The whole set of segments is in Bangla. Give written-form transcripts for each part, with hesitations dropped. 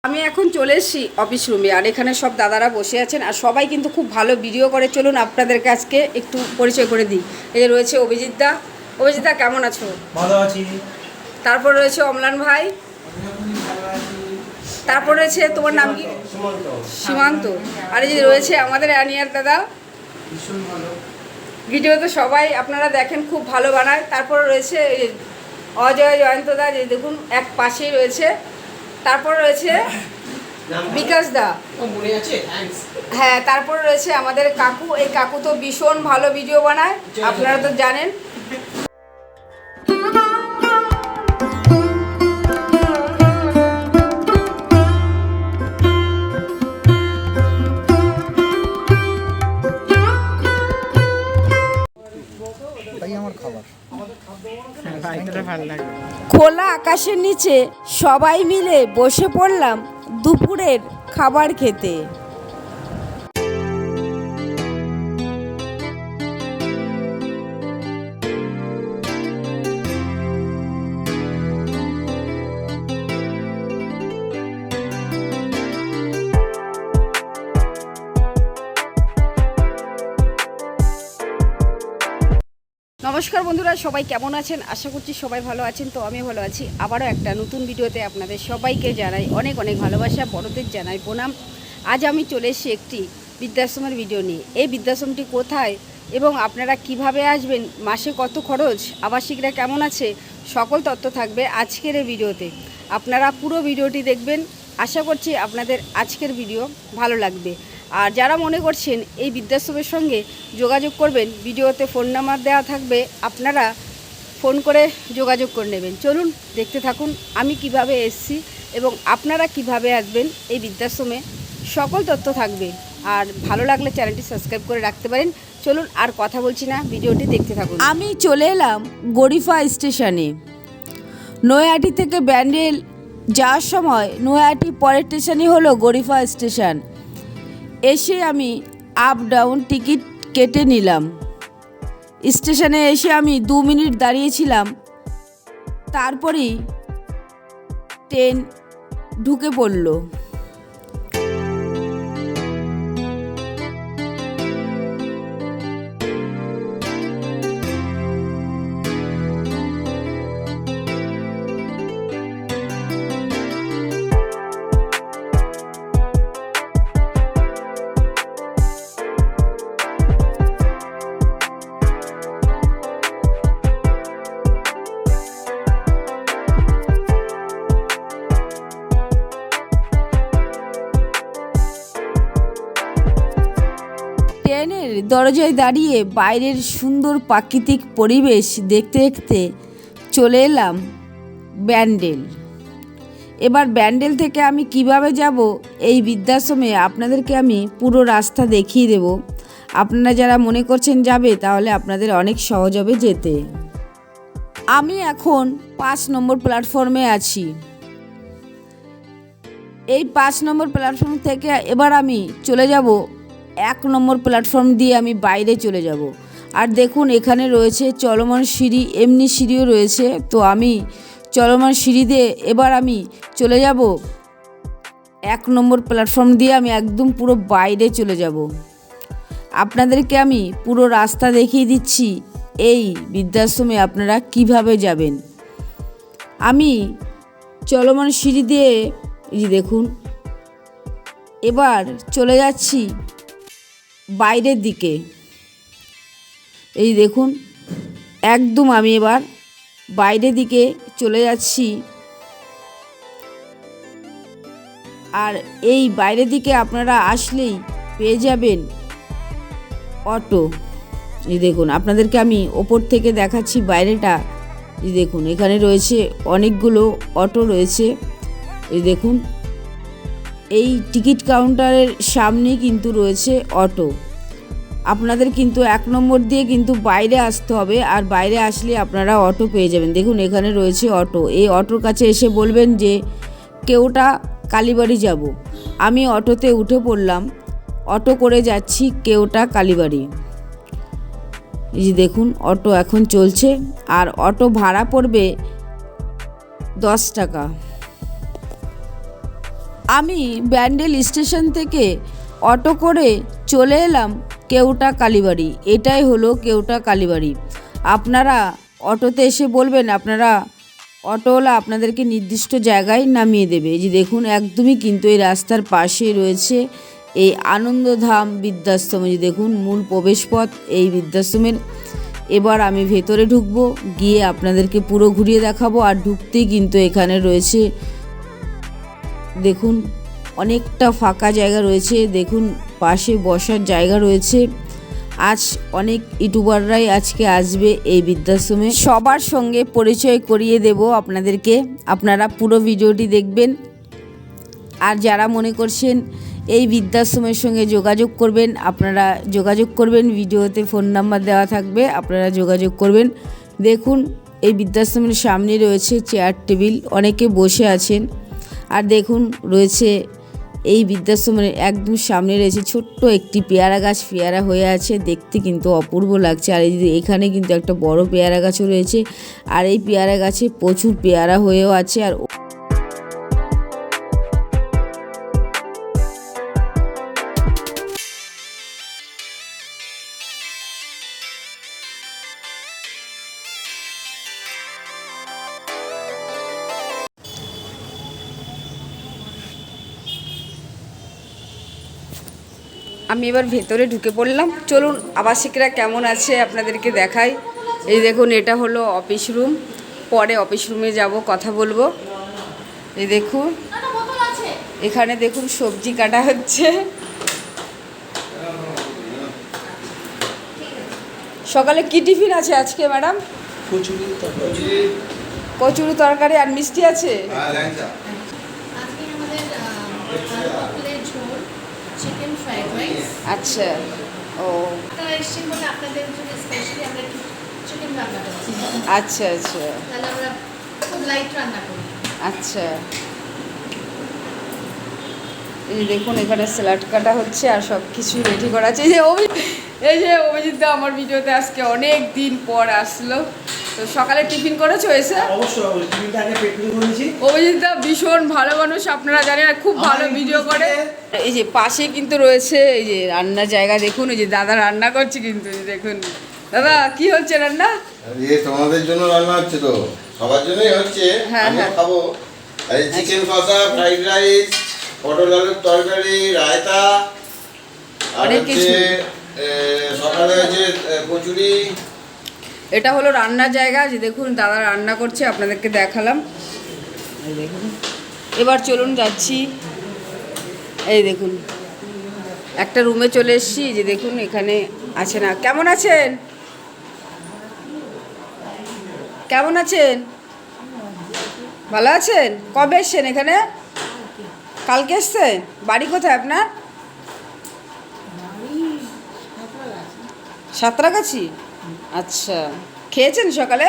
আমি এখন চলে এসেছি অফিস রুমে, আর এখানে সব দাদারা বসে আছেন আর সবাই কিন্তু খুব ভালো ভিডিও করে। চলুন আপনাদের কাছকে একটু পরিচয় করে দিই। এই যে রয়েছে অভিজিৎ দা। অভিজিৎ দা কেমন আছো? ভালো আছি। তারপর রয়েছে অমলান ভাই। তারপর রয়েছে তোমার নাম কি? সীমান্ত। আর এই যে রয়েছে আমাদের আনিয়ার দাদা। ভিডিও তো সবাই আপনারা দেখেন, খুব ভালো বানায়। তারপর রয়েছে অজয় জয়ন্ত দা, যে দেখুন এক পাশেই রয়েছে। তারপর রয়েছে বিকাশ দা। হ্যাঁ, তারপর রয়েছে আমাদের কাকু। এই কাকু তো ভীষণ ভালো ভিডিও বানায়, আপনারা তো জানেন। খোলা আকাশের নিচে সবাই মিলে বসে পড়লাম দুপুরের খাবার খেতে। নমস্কার বন্ধুরা, সবাই কেমন আছেন? আশা করছি সবাই ভালো আছেন। তো আমি ভালো আছি। আবারও একটা নতুন ভিডিওতে আপনাদের সবাইকে জানাই অনেক অনেক ভালোবাসা, বড়দের জানাই প্রণাম। আজ আমি চলে এসেছি একটি বৃদ্ধাশ্রমের ভিডিও নিয়ে। এই বৃদ্ধাশ্রমটি কোথায় এবং আপনারা কিভাবে আসবেন, মাসে কত খরচ, আবাসিকরা কেমন আছে, সকল তথ্য থাকবে আজকের এই ভিডিওতে। আপনারা পুরো ভিডিওটি দেখবেন। আশা করছি আপনাদের আজকের ভিডিও ভালো লাগবে। আর যারা মনে করছেন এই বৃদ্ধাশ্রমের সঙ্গে যোগাযোগ করবেন, ভিডিওতে ফোন নাম্বার দেওয়া থাকবে, আপনারা ফোন করে যোগাযোগ করে নেবেন। চলুন দেখতে থাকুন আমি কিভাবে এসেছি এবং আপনারা কিভাবে আসবেন এই বৃদ্ধাশ্রমে, সকল তথ্য থাকবে। আর ভালো লাগলে চ্যানেলটি সাবস্ক্রাইব করে রাখতে পারেন। চলুন আর কথা বলছি না, ভিডিওটি দেখতে থাকুন। আমি চলে এলাম গরিফা স্টেশনে। নৈহাটি থেকে ব্যান্ডেল যাওয়ার সময় নৈহাটি পরের স্টেশনই হলো গরিফা স্টেশন। এসে আমি আপ ডাউন টিকিট কেটে নিলাম। স্টেশনে এসে আমি 2 মিনিট দাঁড়িয়েছিলাম, তারপরেই ট্রেন ঢুকে পড়ল। ট্রেনের দরজায় দাঁড়িয়ে বাইরের সুন্দর প্রাকৃতিক পরিবেশ দেখতে দেখতে চলে এলাম ব্যান্ডেল। এবার ব্যান্ডেল থেকে আমি কিভাবে যাব এই বৃদ্ধাশ্রমে আপনাদেরকে আমি পুরো রাস্তা দেখিয়ে দেব। আপনারা যারা মনে করছেন যাবে, তাহলে আপনাদের অনেক সহজ হবে যেতে। আমি এখন 5 নম্বর প্ল্যাটফর্মে আছি। এই 5 নম্বর প্ল্যাটফর্ম থেকে এবার আমি চলে যাব 1 নম্বর প্ল্যাটফর্ম দিয়ে আমি বাইরে চলে যাব। আর দেখুন এখানে রয়েছে চলমান সিঁড়ি, এমনি সিঁড়িও রয়েছে। তো আমি চলমান সিঁড়ি দিয়ে এবার আমি চলে যাব 1 নম্বর প্ল্যাটফর্ম দিয়ে, আমি একদম পুরো বাইরে চলে যাব। আপনাদেরকে আমি পুরো রাস্তা দেখিয়ে দিচ্ছি এই বৃদ্ধাশ্রমে আপনারা কিভাবে যাবেন। আমি চলমান সিঁড়ি দিয়ে এই দেখুন এবার চলে যাচ্ছি বাইরের দিকে। এই দেখুন একদম আমি এবার বাইরের দিকে চলে যাচ্ছি। আর এই বাইরের দিকে আপনারা আসলেই পেয়ে যাবেন অটো। এই দেখুন আপনাদেরকে আমি ওপর থেকে দেখাচ্ছি বাইরেটা। এই দেখুন এখানে রয়েছে অনেকগুলো অটো রয়েছে। এই দেখুন এই টিকিট কাউন্টারের সামনেই কিন্তু রয়েছে অটো। আপনাদের কিন্তু 1 নম্বর দিয়ে কিন্তু বাইরে আসতে হবে, আর বাইরে আসলে আপনারা অটো পেয়ে যাবেন। দেখুন এখানে রয়েছে অটো। এই অটোর কাছে এসে বলবেন যে কেওটা কালীবাড়ি যাব। আমি অটোতে উঠে পড়লাম, অটো করে যাচ্ছি কেওটা কালীবাড়ি। এই যে দেখুন অটো এখন চলছে, আর অটো ভাড়া পড়বে 10 টাকা। আমি ব্যান্ডেল স্টেশন থেকে অটো করে চলে এলাম কেওটা কালীবাড়ি। এটাই হলো কেওটা কালীবাড়ি। আপনারা অটোতে এসে বলবেন, আপনারা অটোওয়ালা আপনাদেরকে নির্দিষ্ট জায়গায় নামিয়ে দেবে। এই যে দেখুন একদমই কিন্তু এই রাস্তার পাশেই রয়েছে এই আনন্দধাম বৃদ্ধাশ্রম। এই যে দেখুন মূল প্রবেশপথ এই বৃদ্ধাশ্রমের। এবার আমি ভেতরে ঢুকবো, গিয়ে আপনাদেরকে পুরো ঘুরিয়ে দেখাবো। আর ঢুকতেই কিন্তু এখানে রয়েছে দেখুন অনেকটা ফাঁকা জায়গা রয়েছে, দেখুন পাশে বসার জায়গা রয়েছে। আজ অনেক ইউটিউবাররাই আজকে আসবে এই বৃদ্ধাশ্রমে। সবার সঙ্গে পরিচয় করিয়ে দেব আপনাদেরকে, আপনারা পুরো ভিডিওটি দেখবেন। আর যারা মনে করছেন এই বৃদ্ধাশ্রমের সঙ্গে যোগাযোগ করবেন, আপনারা যোগাযোগ করবেন, ভিডিওতে ফোন নাম্বার দেওয়া থাকবে, আপনারা যোগাযোগ করবেন। দেখুন এই বৃদ্ধাশ্রমের সামনে রয়েছে চেয়ার টেবিল, অনেকে বসে আছেন। আর দেখুন রয়েছে এই বৃদ্ধাশ্রমের একদম সামনে রয়েছে ছোট্ট একটি পেয়ারা গাছ, পেয়ারা হয়ে আছে, দেখতে কিন্তু অপূর্ব লাগছে। আর এখানে কিন্তু একটা বড় পেয়ারা গাছও রয়েছে, আর এই পেয়ারা গাছে প্রচুর পেয়ারা হয়েও আছে। আর আমি এবার ভেতরে ঢুকে পড়লাম। চলুন আবাসিকরা কেমন আছে আপনাদেরকে দেখাই। এই দেখুন এটা হলো অফিস রুম, পরে অফিস রুমে যাব, কথা বলবো। এই দেখুন এখানে দেখুন সবজি কাটা হচ্ছে। সকালে কি টিফিন আছে আজকে ম্যাডাম? কচুরি তরকারি আর মিষ্টি আছে। Chicken fried rice. আচ্ছা, ও আপনারা এসেছেন বলে আপনাদের জন্য স্পেশালি আমরা একটু চিকেন রান্না করছি। আচ্ছা আচ্ছা, তাহলে আমরা খুব লাইট রান্না করি। আচ্ছা এই দেখুন এখানে স্যালাড কাটা হচ্ছে আর সব কিছু রেডি করা আছে। এই যে অভিজিৎ দা আমার ভিডিওতে আজকে অনেক দিন পর আসলো। তো সকালে টিফিন করেছো এসে? অবশ্যই টিফিনটা আগে পেট পুজো করেছি। অভিজিৎ দা ভীষণ ভালো মানুষ, আপনারা জানেন, আর খুব ভালো ভিডিও করে। এই যে পাশে কিন্তু রয়েছে এই যে রান্নার জায়গা, দেখুন এই যে দাদা রান্না করছে কিন্তু। এই দেখুন দাদা কি হচ্ছে রান্না? তোমাদের জন্য রান্না হচ্ছে, তো সবার জন্যই হচ্ছে। হ্যাঁ, আমরা হ্যাঁ। খাবো। এই চিকেন কষা, ফ্রাইড রাইস, পটল আলুর তরকারি, রায়তা, আর অনেক কিছু। হচ্ছে সকালে হচ্ছে কচুরি। এটা হলো রান্নার জায়গা, যে দেখুন দাদা রান্না করছে, আপনাদেরকে দেখালাম। এই দেখুন এবার চলুন যাচ্ছি। এই দেখুন একটা রুমে চলে এসেছি, যে দেখুন এখানে আছে না। কেমন আছেন? কেমন আছেন? ভালো আছেন? কবে এসছেন এখানে? কালকে এসছেন? বাড়ি কোথায় আপনার? সাঁতরাগাছি। আচ্ছা, খেয়েছেন সকালে?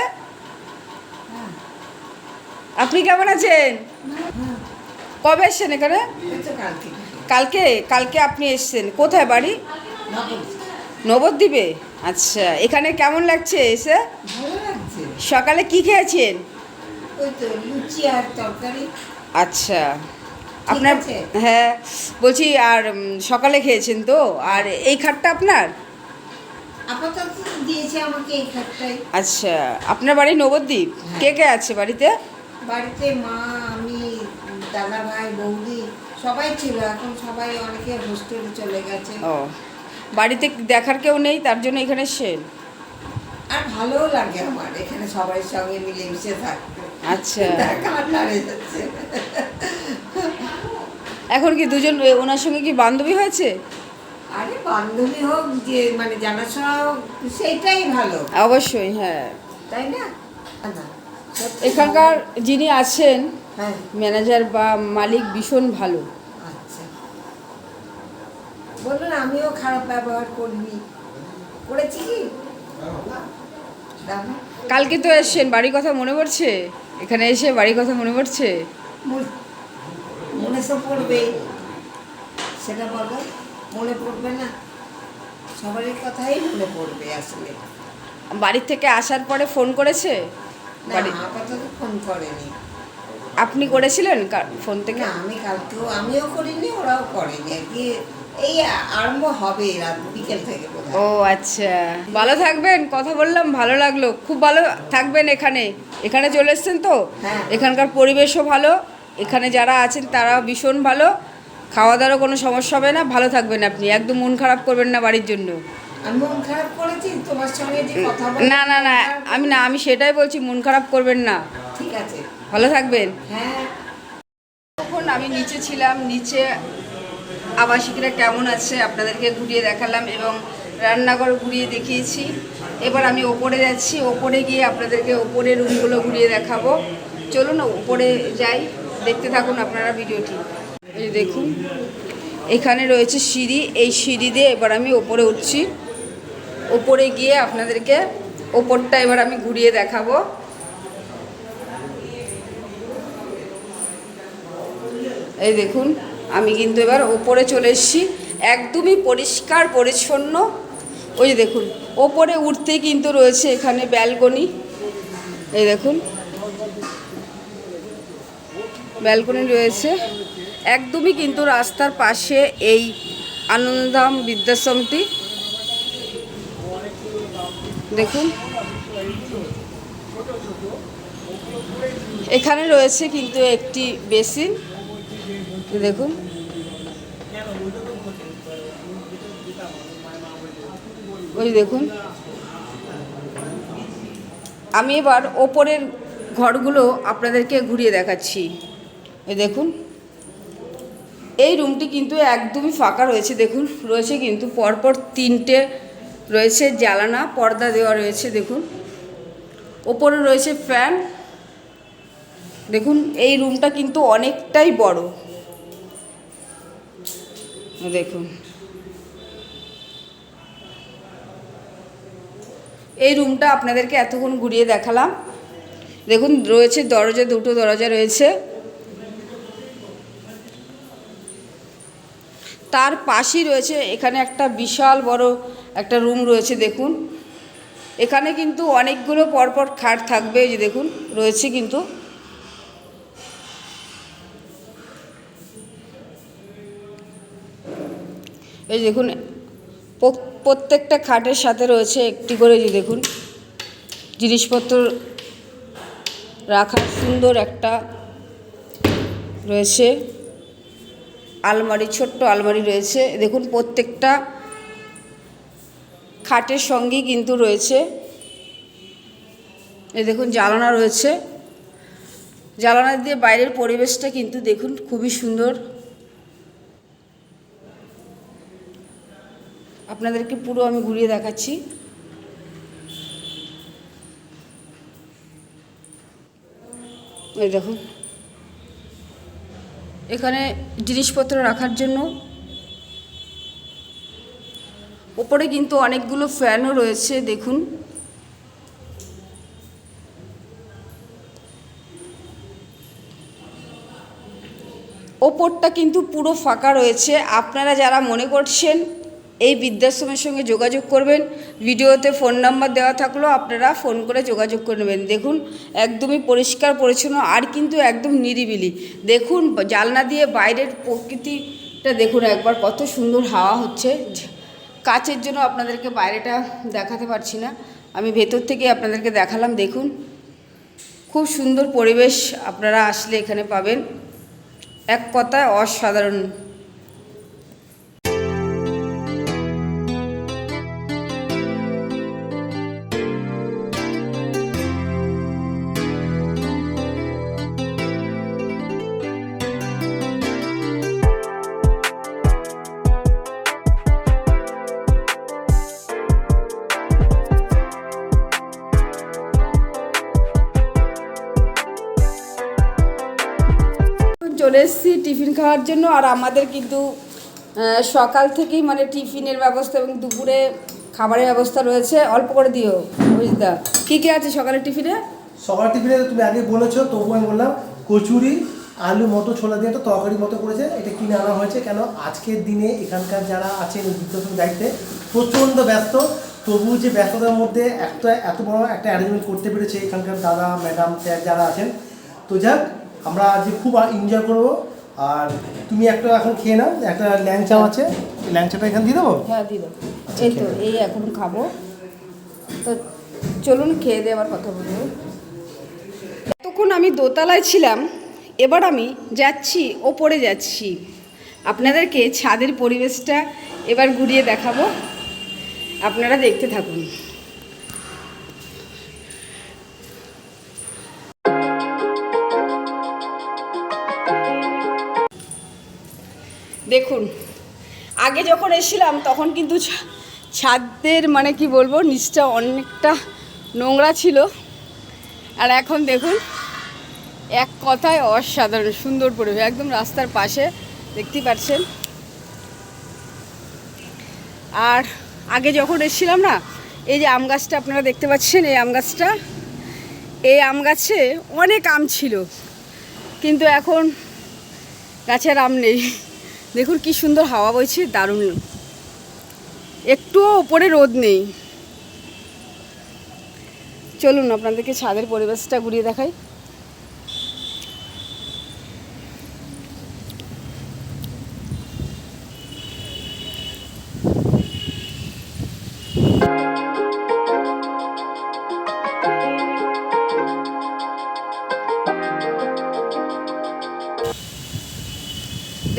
আপনি কেমন আছেন? কবে এসছেন এখানে? কালকে। কালকে আপনি এসছেন, কোথায় বাড়ি? নবদ্বীপে। আচ্ছা, এখানে কেমন লাগছে এসে? সকালে কি খেয়েছেন? লুচি আর তরকারি। আচ্ছা আপনার, আছে? হ্যাঁ বলছি, আর সকালে খেয়েছেন তো? আর এই খাটটা আপনার? আপাতত দিয়েছে আমাকে এই খাটটাই। আচ্ছা, আপনার বাড়ি নবদ্বীপ? কে কে আছে বাড়িতে? বাড়িতে মা, আমি, দাদা ভাই, বৌদি সবাই ছিল। এখন সবাই অনেকে হোস্টেলে চলে গেছে। ও, বাড়িতে দেখার কেউ নেই, তার জন্য এখানে এসেছেন? আর ভালোও লাগে আমার এখানে সবাই সঙ্গে মিলেমিশে থাকতে। আচ্ছা, কার দাঁড়িয়ে যাচ্ছে। এখন কি দুজন ওনার সঙ্গে কি বান্ধবী হয়েছে? আরে বান্ধবী হোক, যে মানে জানাশোনা হোক, সেইটাই ভালো, অবশ্যই, হ্যাঁ। তাই না? না, সত্যি এখানকার ভালো। যিনি আছেন হ্যাঁ, ম্যানেজার বা মালিক ভীষণ ভালো। আচ্ছা বলুন, আমিও খারাপ ব্যবহার করিনি, করেছি কি? দাদা, কালকে তো এসছেন, বাড়ির কথা মনে পড়ছে? এখানে এসে বাড়ির কথা মনে পড়ছে? মনে তো পড়বে, সেটা বলো, মনে পড়বে না? সবারই কথাই মনে পড়বে আসলে। বাড়ির থেকে আসার পরে ফোন করেছে না বাড়ি আপাতত ফোন করেনি। আপনি করেছিলেন ফোন থেকে? না আমি কালকেও আমিও করিনি, ওরাও করেনি আর কি। এই আরম্ভ হবে রাত বিকেল থেকে বোধহয়। ও আচ্ছা, ভালো থাকবেন। কথা বললাম, ভালো লাগলো। খুব ভালো থাকবেন। এখানে এখানে চলে এসছেন তো, হ্যাঁ। এখানকার পরিবেশও ভালো, এখানে যারা আছেন তারা ভীষণ ভালো, খাওয়া দাওয়ারও কোনো সমস্যা হবে না। ভালো থাকবেন আপনি, একদম মন খারাপ করবেন না বাড়ির জন্য। আমি মন খারাপ করেছি তোমার সঙ্গে যে কথা না না না, আমি সেটাই বলছি, মন খারাপ করবেন না, ঠিক আছে। ভালো থাকবেন। হ্যাঁ তখন আমি নিচে ছিলাম, নিচে আবাসিকরা কেমন আছে আপনাদেরকে ঘুরিয়ে দেখালাম এবং রান্নাঘর ঘুরিয়ে দেখিয়েছি। এবার আমি ওপরে যাচ্ছি, ওপরে গিয়ে আপনাদেরকে ওপরে রুমগুলো ঘুরিয়ে দেখাবো। চলুন ওপরে যাই, দেখতে থাকুন আপনারা ভিডিওটি। এই যে দেখুন, এখানে রয়েছে সিঁড়ি, এই সিঁড়ি দিয়ে এবার আমি ওপরে উঠছি। ওপরে গিয়ে আপনাদেরকে ওপরটা এবার আমি ঘুরিয়ে দেখাবো। এই দেখুন, আমি কিন্তু এবার ওপরে চলে এসেছি, একদমই পরিষ্কার পরিচ্ছন্ন। ওই যে দেখুন, ওপরে উঠতেই কিন্তু রয়েছে এখানে ব্যালকনি। এই দেখুন, ব্যালকনি রয়েছে একদমই কিন্তু রাস্তার পাশে এই আনন্দধাম বৃদ্ধাশ্রমটি। দেখুন, এখানে রয়েছে কিন্তু একটি বেসিন। দেখুন, ওই দেখুন, আমি এবার ওপরের ঘরগুলো আপনাদেরকে ঘুরিয়ে দেখাচ্ছি। এই দেখুন, এই রুমটি কিন্তু একদমই ফাঁকা রয়েছে। দেখুন, রয়েছে কিন্তু পরপর 3টে রয়েছে জ্বালানা, পর্দা দেওয়া রয়েছে। দেখুন, ওপরে রয়েছে ফ্যান। দেখুন, এই রুমটা কিন্তু অনেকটাই বড়। দেখুন, এই রুমটা আপনাদেরকে এতক্ষণ ঘুরিয়ে দেখালাম। দেখুন, রয়েছে দরজা, 2টো দরজা রয়েছে। তার পাশেই রয়েছে এখানে একটা বিশাল বড় একটা রুম রয়েছে। দেখুন, এখানে কিন্তু অনেকগুলো পরপর খাট থাকবে। এই যে দেখুন, রয়েছে কিন্তু। এই দেখুন, প্রত্যেকটা খাটের সাথে রয়েছে একটি করে, যে দেখুন, জিনিসপত্র রাখার সুন্দর একটা রয়েছে আলমারি, ছোট্ট আলমারি রয়েছে। দেখুন, প্রত্যেকটা খাটের সঙ্গেই কিন্তু রয়েছে। এই দেখুন, জানালা রয়েছে, জানালা দিয়ে বাইরের পরিবেশটা কিন্তু দেখুন খুবই সুন্দর। আপনাদেরকে পুরো আমি ঘুরিয়ে দেখাচ্ছি। এই দেখুন, এখানে জিনিসপত্র রাখার জন্য ওপরে কিন্তু অনেকগুলো ফ্যানও রয়েছে। দেখুন, ওপরটা কিন্তু পুরো ফাঁকা রয়েছে। আপনারা যারা মনে করছেন এই বৃদ্ধাশ্রমের সঙ্গে যোগাযোগ করবেন, ভিডিওতে ফোন নাম্বার দেওয়া থাকলেও আপনারা ফোন করে যোগাযোগ করে নেবেন। দেখুন, একদমই পরিষ্কার পরিচ্ছন্ন আর কিন্তু একদম নিরিবিলি। দেখুন, জানলা দিয়ে বাইরের প্রকৃতিটা দেখুন একবার, কত সুন্দর হাওয়া হচ্ছে। কাচের জন্য আপনাদেরকে বাইরেটা দেখাতে পারছি না, আমি ভেতর থেকে আপনাদেরকে দেখালাম। দেখুন, খুব সুন্দর পরিবেশ আপনারা আসলে এখানে পাবেন, এক কথায় অসাধারণ। চলে এসেছি টিফিন খাওয়ার জন্য। আর আমাদের কিন্তু সকাল থেকেই মানে টিফিনের ব্যবস্থা এবং দুপুরে খাবারের ব্যবস্থা রয়েছে। অল্প করে দিও বুঝদা, কী কী আছে সকালের টিফিনে? সকাল টিফিনে তুমি আগে বলেছো, তবু আমি বললাম কচুরি, আলু, মতো ছোলা দিয়ে একটা তরকারি মতো করেছে। এটা কিনে আনা হয়েছে কেন আজকের দিনে এখানকার যারা আছেন বৃদ্ধাশ্রমের দায়িত্বে প্রচণ্ড ব্যস্ত, তবু যে ব্যস্ততার মধ্যে এত বড় একটা অ্যারেঞ্জমেন্ট করতে পেরেছে এখানকার দাদা ম্যাডাম স্যার যারা আছেন। তো যাক, আমরা আজ খুব এনজয় করবো। আর তুমি একটা এখন খেয়ে নাও, একটা ল্যাংচাও আছে, ল্যাংচাটা এখানে দিয়ে দেবো। হ্যাঁ দিয়ে দাও। এই তো এই এখন খাবো, তো চলুন খেয়ে দিয়ে আবার কথা বলবো। এতক্ষণ আমি দোতলায় ছিলাম, এবার আমি যাচ্ছি ওপরে যাচ্ছি, আপনাদেরকে ছাদের পরিবেশটা এবার ঘুরিয়ে দেখাবো, আপনারা দেখতে থাকুন। দেখুন, আগে যখন এসেছিলাম তখন কিন্তু ছাদের মানে কি বলবো, নিচটা অনেকটা নোংরা ছিল, আর এখন দেখুন এক কথায় অসাধারণ সুন্দর পরিবেশ, একদম রাস্তার পাশে দেখতেই পাচ্ছেন। আর আগে যখন এসেছিলাম না, এই যে আম গাছটা আপনারা দেখতে পাচ্ছেন, এই আম গাছে অনেক আম ছিল, কিন্তু এখন গাছের আম নেই। দেখুন কি সুন্দর হাওয়া বইছে, দারুণ, একটুও ওপরে রোদ নেই। চলুন আপনাদেরকে ছাদের পরিবেশটা ঘুরিয়ে দেখাই।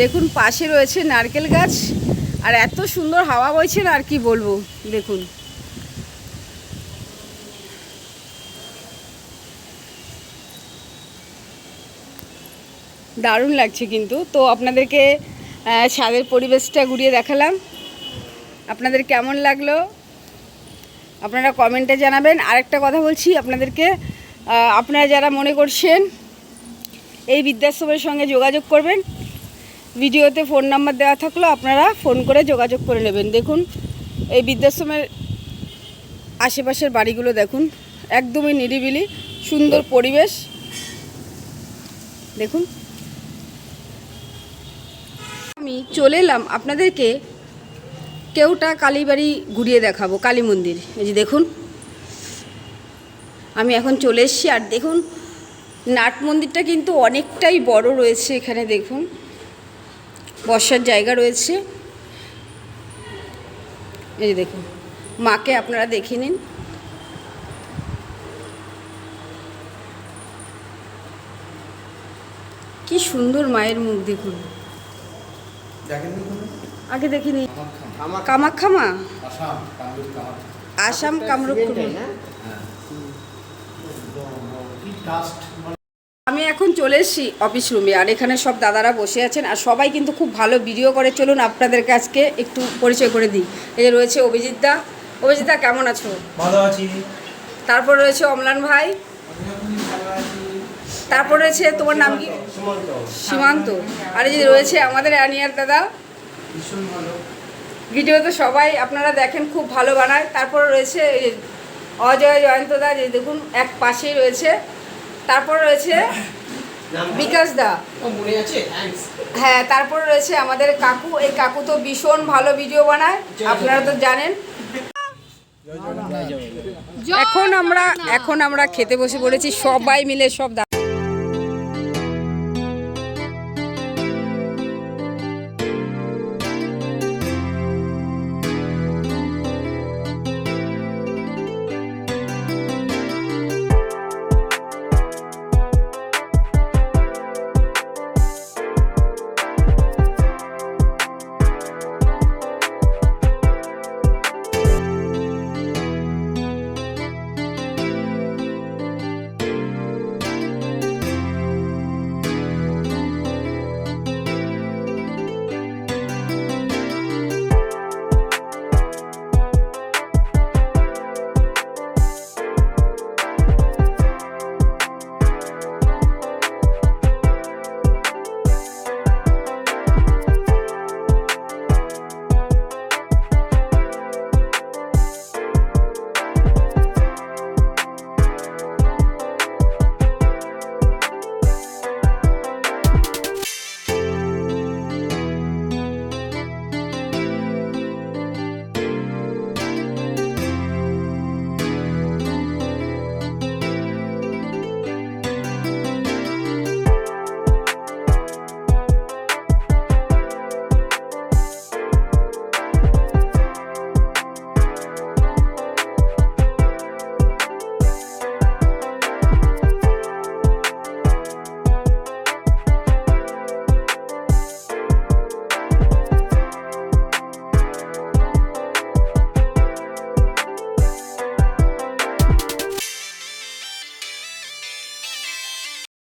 দেখুন পাশে রয়েছে নারকেল গাছ, আর এত সুন্দর হাওয়া বইছে না, আর কি বলবো। দেখুন দারুণ লাগছে কিন্তু। তো আপনাদেরকে ছাদের পরিবেশটা ঘুরিয়ে দেখালাম, আপনাদের কেমন লাগলো আপনারা কমেন্টে জানাবেন। আরেকটা কথা বলছি আপনাদেরকে, আপনারা যারা মনে করছেন এই বৃদ্ধাশ্রমের সঙ্গে যোগাযোগ করবেন, ভিডিওতে ফোন নাম্বার দেওয়া থাকলো, আপনারা ফোন করে যোগাযোগ করে নেবেন। দেখুন এই বৃদ্ধাশ্রমের আশেপাশের বাড়িগুলো দেখুন, একদমই নিরিবিলি সুন্দর পরিবেশ। দেখুন আমি চলে এলাম আপনাদেরকে কেউটা কালীবাড়ি ঘুরিয়ে দেখাবো, কালী মন্দির। এই যে দেখুন আমি এখন চলে এসেছি, আর দেখুন নাট মন্দিরটা কিন্তু অনেকটাই বড় রয়েছে। এখানে দেখুন বসার জায়গা রয়েছে, এই যে দেখুন মাকে আপনারা দেখে নিন। কি সুন্দর মায়ের মুখ দেখুন, আগে দেখিনি। কামাখ্যা মা, আসাম কামরূপ। আমি এখন চলে এসেছি অফিস রুমে, আর এখানে সব দাদারা বসে আছেন, আর সবাই কিন্তু খুব ভালো ভিডিও করে। চলুন আপনাদের কাছকে একটু পরিচয় করে দিই। এই যে রয়েছে অভিজিৎ দা। অভিজিৎ দা কেমন আছো? ভালো আছি। তারপর রয়েছে অমলান ভাই, তারপর রয়েছে তোমার নাম কি? সীমান্ত। আর এই যে রয়েছে আমাদের আনিয়ার দাদা, ভিডিও তো সবাই আপনারা দেখেন, খুব ভালো বানায়। তারপর রয়েছে অজয় জয়ন্ত দা, যে দেখুন এক পাশেই রয়েছে। তারপর রয়েছে বিকাশ দা, হ্যাঁ। তারপর রয়েছে আমাদের কাকু, এই কাকু তো ভীষণ ভালো ভিডিও বানায়, আপনারা তো জানেন। এখন আমরা খেতে বসে পড়েছি সবাই মিলে, সব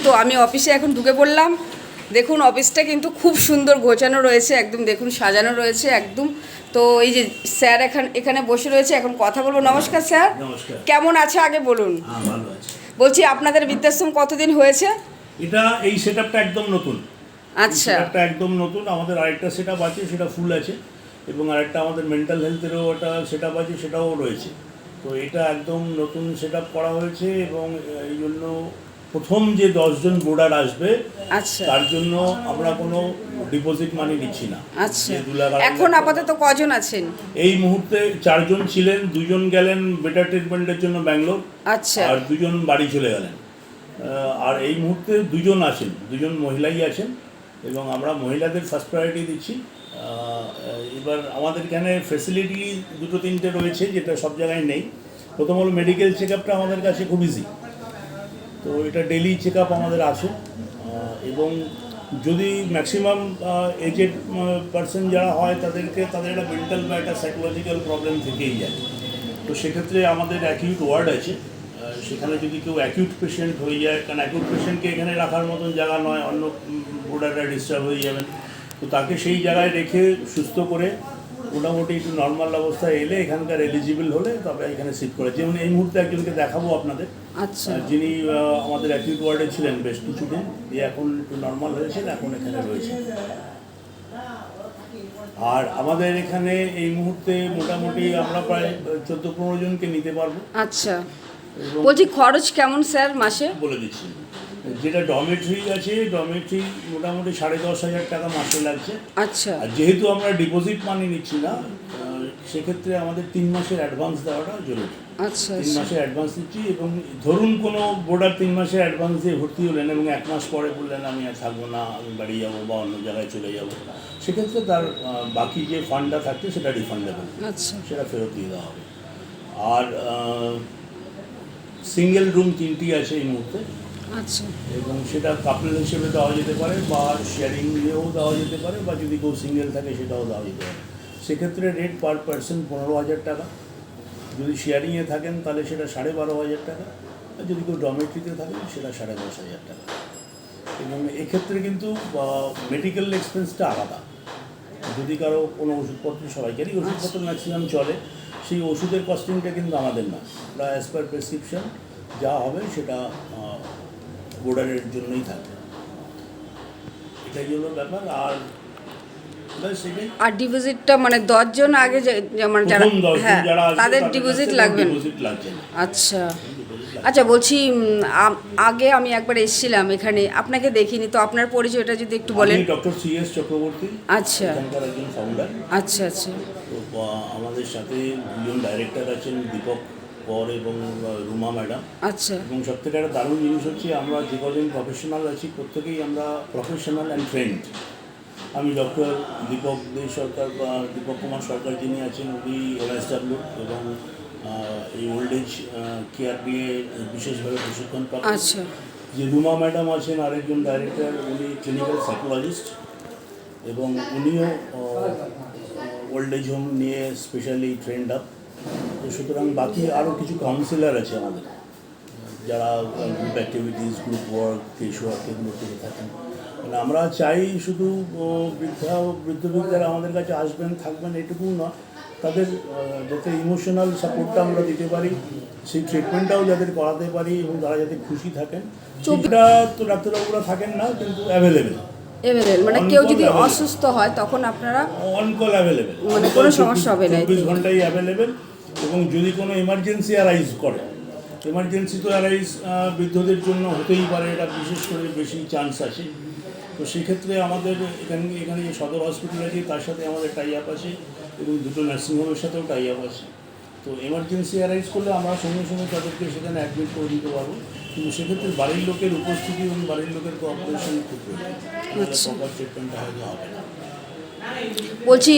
তো আমি অফিসে এখন ঢুকে পড়লাম। দেখুন অফিসটা কিন্তু খুব সুন্দর গোছানো রয়েছে, একদম দেখুন সাজানো রয়েছে একদম। তো এই যে স্যার এখানে বসে রয়েছে, এখন কথা বলবো। নমস্কার স্যার। নমস্কার। কেমন আছে আগে বলুন। ভালো আছে। বলছি আপনাদের বৃদ্ধাশ্রম কতদিন হয়েছে? এটা এই সেটআপটা একদম নতুন। আচ্ছা সেটআপটা একদম নতুন। আমাদের আরেকটা সেটআপ আছে, সেটা ফুল আছে, এবং আরেকটা আমাদের মেন্টাল হেলথেরও একটা সেটআপ আছে, সেটাও রয়েছে। তো এটা একদম নতুন সেটআপ করা হয়েছে, এবং এই জন্য প্রথম যে 10 জন বোর্ডার আসবে আচ্ছা তার জন্য আমরা কোনো ডিপোজিট মানি নিচ্ছি না। আচ্ছা যে 2 লাখ, 2.5 লাখ এখন টাকা। আপাতত কজন আছেন? এই মুহূর্তে 4 জন ছিলেন, 2 জন গেলেন বেটার ট্রিটমেন্টের জন্য ব্যাঙ্গালোর, আচ্ছা আর 2 জন বাড়ি চলে গেলেন। আর এই মুহূর্তে 2 জন আছেন, 2 জন মহিলাই আছেন, এবং আমরা মহিলাদের ফার্স্ট প্রায়োরিটি দিচ্ছি। এবার আমাদের এখানে ফেসিলিটি 2-3টে রয়েছে, যেটা সব জায়গায় নেই। প্রথম হলো মেডিকেল চেক আপটা আমাদের কাছে খুব ইজি, তো এটা ডেলি চেক আপ আমাদের আছে। এবং যদি ম্যাক্সিমাম এজেড পার্সন যারা হয় তাদের একটা মেন্টাল বা একটা সাইকোলজিক্যাল প্রবলেম থেকেই যায়। তো সেক্ষেত্রে আমাদের অ্যাকিউট ওয়ার্ড আছে। সেখানে যদি কেউ অ্যাকিউট পেশেন্ট হয়ে যায়, কারণ অ্যাকিউট পেশেন্টকে এখানে রাখার মতন জায়গা নয়, অন্য বোর্ডাররা ডিস্টার্ব হয়ে যাবেন, তো তাকে সেই জায়গায় রেখে সুস্থ করে মোটামুটি একটু নর্মাল অবস্থায় এলে এখানকার এলিজিবল হলে তবে এখানে সিট করে। যেমন এই মুহূর্তে একজনকে দেখাবো আপনাদের, আচ্ছা যিনি আমাদের অ্যাকিউট ওয়ার্ডে ছিলেন বেশ কিছুদিন, দিয়ে এখন একটু নর্মাল হয়েছেন, এখন এখানে রয়েছে। আর আমাদের এখানে এই মুহূর্তে মোটামুটি আমরা প্রায় 14-15 জনকে নিতে পারবো। আচ্ছা এবং বলছি খরচ কেমন স্যার মাসে? বলে দিচ্ছি, যেটা ডরমেটরি আছে, ডরমেটরি মোটামুটি 10,500 টাকা মাসে লাগছে। আচ্ছা আর যেহেতু আমরা ডিপোজিট মানি নিচ্ছি না, সেক্ষেত্রে আমাদের 3 মাসের অ্যাডভান্স দেওয়াটা জরুরি। আচ্ছা 3 মাসের অ্যাডভান্স দিচ্ছি, এবং ধরুন কোনো বোর্ডার 3 মাসের অ্যাডভান্স দিয়ে ভর্তি হলেন এবং 1 মাস পরে বললেন আমি আর থাকবো না, আমি বাড়ি যাবো বা অন্য জায়গায় চলে যাবো, সেক্ষেত্রে তার বাকি যে ফান্ডটা থাকছে সেটা রিফান্ডেবল, আচ্ছা সেটা ফেরত দিয়ে দেওয়া হবে। আর সিঙ্গেল রুম 3টি আছে এই মুহূর্তে, আচ্ছা এবং সেটা কাপল হিসেবে দেওয়া যেতে পারে, বা শেয়ারিং দিয়েও দেওয়া যেতে পারে, বা যদি কেউ সিঙ্গেল থাকে সেটাও দেওয়া যেতে পারে। সেক্ষেত্রে রেট পার পার্সন 15,000 টাকা। যদি শেয়ারিংয়ে থাকেন তাহলে সেটা 12,500 টাকা, আর যদি কেউ ডরমেটরিতে থাকেন সেটা 10,500 টাকা। এবং এক্ষেত্রে কিন্তু মেডিকেল এক্সপেন্সটা আলাদা। যদি কারো কোনো ওষুধপত্র, সবাইকারই ওষুধপত্র ম্যাক্সিমাম চলে, সেই ওষুধের কস্টিংটা কিন্তু আমাদের না, ওটা অ্যাজ পার প্রেসক্রিপশন যা হবে সেটা বোর্ডারের জন্যই থাকবে। এটাই হলো ব্যাপার। আর সেটাই, আর ডিপোজিটটা মানে 10 জন আগে যেমন যারা, প্রথম 10 জন হ্যাঁ যারা আসবে তাদের তাদের ডিপোজিট কাছে লাগবে না? ডিপোজিট লাগছে না। আচ্ছা ডিপোজিট লাগছে না। আচ্ছা বলছি আগে আমি একবার এসেছিলাম এখানে, আপনাকে দেখিনি, তো আপনার পরিচয়টা যদি একটু বলেন। আমি ডক্টর CS চক্রবর্তী, আচ্ছা এখানকার একজন ফাউন্ডার। আচ্ছা আচ্ছা তো আমাদের সাথে 2 জন ডাইরেক্টর আছেন, দীপক কর এবং রুমা ম্যাডাম। আচ্ছা এবং সবথেকে একটা দারুণ জিনিস হচ্ছে, আমরা যে কজন প্রফেশনাল আছি প্রত্যেকেই আমরা প্রফেশনাল অ্যান্ড ট্রেন্ড। আমি ডক্টর দীপক সরকার বা দীপক কুমার সরকার যিনি আছেন, উনি MSW এবং এই ওল্ড এজ কেয়ার নিয়ে বিশেষভাবে প্রশিক্ষণ প্রাপ্ত। আচ্ছা যে রুমা ম্যাডাম আছেন আরেকজন ডাইরেক্টর, উনি ক্লিনিক্যাল সাইকোলজিস্ট, এবং উনিও ওল্ড এজ হোম নিয়ে স্পেশালি ট্রেন্ড আপ। তো সুতরাং বাকি আরও কিছু কাউন্সিলার আছে আমাদের, যারা group activities, group work, case work এগুলো করে থাকেন। মানে আমরা চাই শুধু বৃদ্ধরা আমাদের কাছে আসবেন, থাকবেন, এটুকু না, তাদের যাতে ইমোশনাল সাপোর্টটা আমরা দিতে পারি, সেই ট্রিটমেন্টটাও যাদের করাতে পারি, এবং তারা যাতে খুশি থাকেন। সেটা তো ডাক্তারবাবুরা থাকেন না, কিন্তু অ্যাভেলেবেল। মানে কেউ যদি অসুস্থ হয় তখন আপনারা অন কল অ্যাভেলেবেল, মানে কোনো সমস্যা হবে না? 24 ঘন্টাই অ্যাভেলেবেল। এবং যদি কোনো এমার্জেন্সি অ্যারাইজ করে, এমার্জেন্সি তো অ্যারাইজ বৃদ্ধদের জন্য হতেই পারে, এটা বিশেষ করে বেশি চান্স আছে। তো সেক্ষেত্রে আমাদের এখানে যে সদর হসপিটাল আছে তার সাথে আমাদের টাই আপ আছে, এবং 2টো নার্সিংহোমের সাথেও টাই আপ আছে। তো এমার্জেন্সি অ্যারাইজ করলে আমরা সঙ্গে সঙ্গে তাদেরকে সেখানে অ্যাডমিট করে দিতে পারবো, কিন্তু সেক্ষেত্রে বাড়ির লোকের উপস্থিতি এবং বাড়ির লোকের কোঅপারেশন খুব প্রয়োজন, প্রপার ট্রিটমেন্টটা হয়তো হবে না। বলছি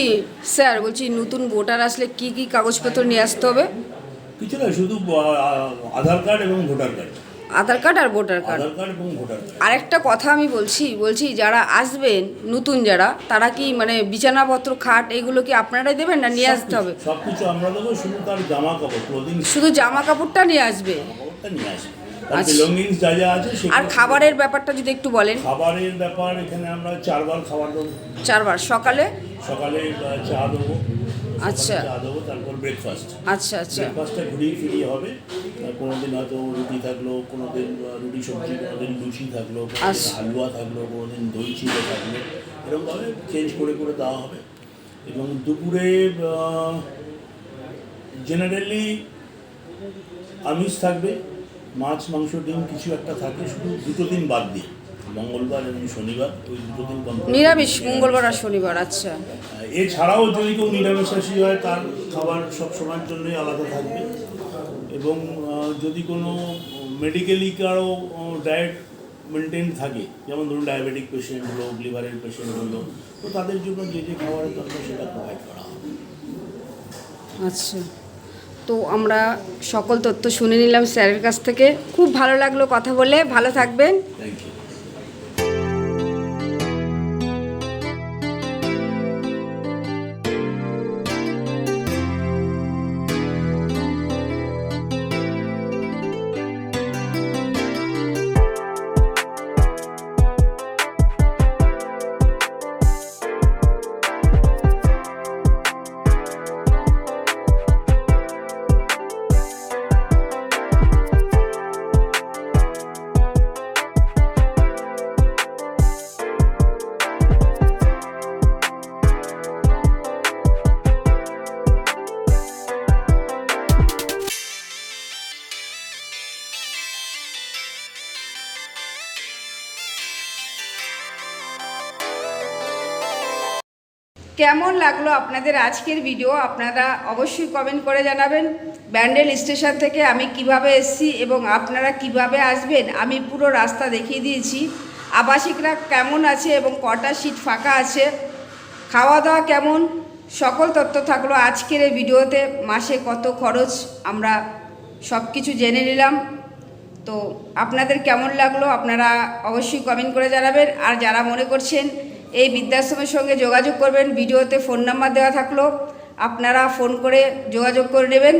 স্যার, বলছি নতুন ভোটার আসলে কি কি কাগজপত্র নিয়ে আসতে হবে? কিছু না, শুধু আধার কার্ড এবং ভোটার কার্ড। আধার কার্ড আর ভোটার কার্ড। আধার কার্ড এবং ভোটার কার্ড। আরেকটা কথা আমি বলছি যারা আসবেন নতুন যারা, তারা কি মানে বিছানাপত্র, খাট এগুলো কি আপনারাই দেবেন না নিয়ে আসতে হবে? সব কিছু আমরা দেবো, শুধু তার জামা কাপড়, ক্লোদিং, শুধু জামা কাপড়টা নিয়ে আসবে? কাপড়টা নিয়ে আসবে। তার আচ্ছা। বিলঙ্গিংস যা যা আছে আর সেগুলো। খাবারের ব্যাপারটা যদি একটু বলেন। খাবারের ব্যাপার এখানে আমরা 4 বার খাবার দেবো। 4 বার, সকালে? সকালে চা দেবো, আচ্ছা। চা দেবো, তারপর ব্রেকফাস্ট। আচ্ছা আচ্ছা ব্রেকফাস্টটা ঘুরিয়ে ফিরিয়ে হবে। কোনোদিন হয়তো রুটি থাকলো, কোনোদিন রুটি সবজি, কোনোদিন লুচি থাকলো, কোনোদিন আচ্ছা। হালুয়া থাকলো, কোনোদিন দই চিড়ে থাকলো, এরকমভাবে চেঞ্জ করে করে দেওয়া হবে। এবং দুপুরে জেনারেলি আমিষ থাকবে, মাছ মাংস ডিম কিছু একটা থাকে, শুধু 2 দিন বাদ দিয়ে, মঙ্গলবার এবং শনিবার, ওই 2 দিন নিরামিষ মঙ্গলবার আর শনিবার। আচ্ছা। এছাড়াও যদি কেউ নিরামিষাশী হয় তার খাবার সব সময়ের জন্যই আলাদা থাকবে। এবং যদি কোনো মেডিকেলি কারো ডায়েট মেনটেন থাকে, যেমন ধরুন ডায়াবেটিক পেশেন্ট হলো, লিভারের পেশেন্ট হলো, তো তাদের জন্য যে যে খাবারের দরকার সেটা প্রোভাইড করা হবে। আচ্ছা, তো আমরা সকল তথ্য শুনে নিলাম স্যারের কাছ থেকে। খুব ভালো লাগলো কথা বলে। ভালো থাকবেন। Thank you. কেমন লাগলো আপনাদের আজকের ভিডিও আপনারা অবশ্যই কমেন্ট করে জানাবেন। ব্যান্ডেল স্টেশন থেকে আমি কিভাবে এসেছি এবং আপনারা কিভাবে আসবেন আমি পুরো রাস্তা দেখিয়ে দিয়েছি। আবাসিকরা কেমন আছে এবং কটা সিট ফাঁকা আছে, খাওয়া দাওয়া কেমন, সকল তথ্য থাকলো আজকের এই ভিডিওতে। মাসে কত খরচ আমরা সব কিছু জেনে নিলাম। তো আপনাদের কেমন লাগলো আপনারা অবশ্যই কমেন্ট করে জানাবেন। আর যারা মনে করছেন এই বৃদ্ধাশ্রমের সঙ্গে যোগাযোগ করবেন, ভিডিওতে ফোন নাম্বার দেওয়া থাকলো, আপনারা ফোন করে যোগাযোগ করে নেবেন।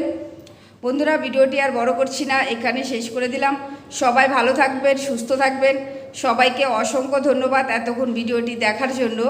বন্ধুরা, ভিডিওটি আর বড় করছি না, এখানে শেষ করে দিলাম। সবাই ভালো থাকবেন, সুস্থ থাকবেন। সবাইকে অসংখ্য ধন্যবাদ এতক্ষণ ভিডিওটি দেখার জন্য।